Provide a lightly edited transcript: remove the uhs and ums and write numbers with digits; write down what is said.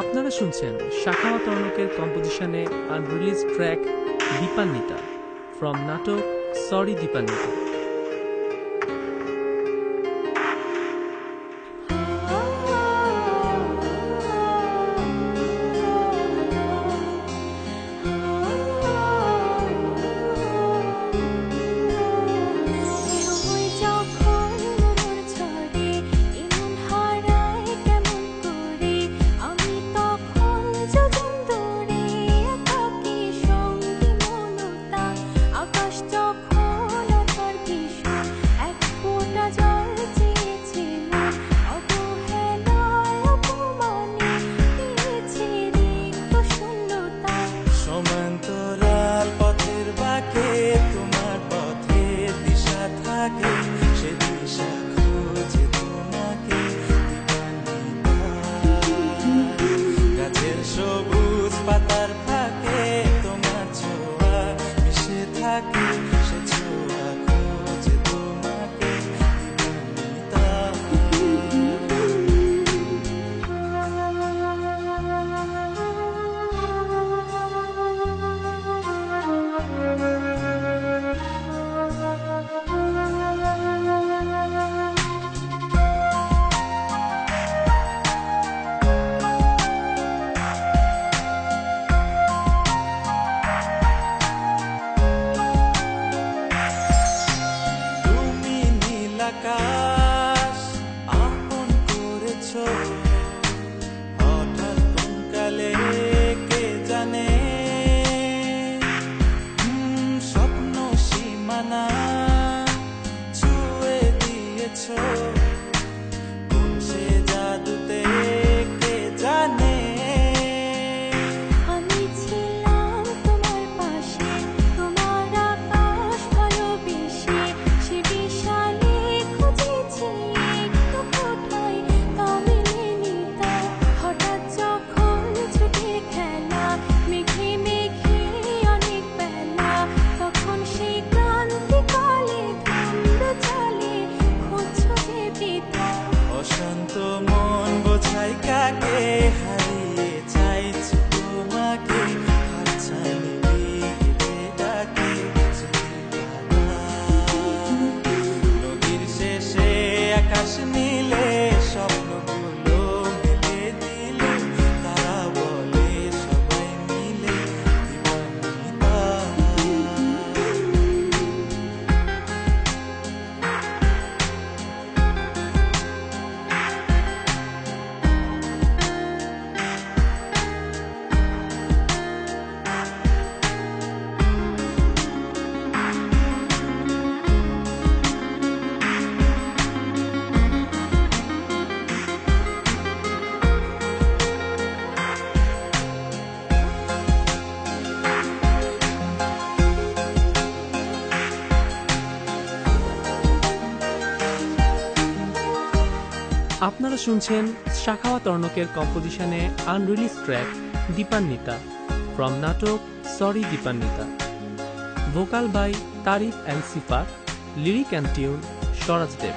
আপনারা শুনছেন শাখাওয়াত অর্ণকের কম্পোজিশনে আনরিলিজ ট্র্যাক দীপান্বিতা ফ্রম নাটক সরি দীপান্বিতা। সবুজ পাতার ফাঁকে তোমার ছোঁয়া মিশে থাকে, সে ছোঁয়া খোঁজে তোমাকে দীপান্বিতা। আকাশ আপন করেছো হঠাৎ কোন কালে কে জানে, স্বপ্ন সীমানা ছুঁয়ে দিয়েছো কোন সে জাদুতে কে জানে। অশান্ত মন বোঝাই কাকে হারিয়ে চাইছি তোমাকে, হাতছানি দিয়ে ডাকে নদীর শেষে আকাশ নীলে স্বপ্নগুলো মেলে দিল, তারা বলে সবাই মিলে দীপান্বিতা। আপনারা শুনছেন শাখাওয়াত অর্ণকের কম্পোজিশনে আনরিলিজ ট্র্যাক দীপান্বিতা ফ্রম নাটক sorry Dipanwita. Vocal by Tarif and Sifat, lyric and tune Swaraj Dev.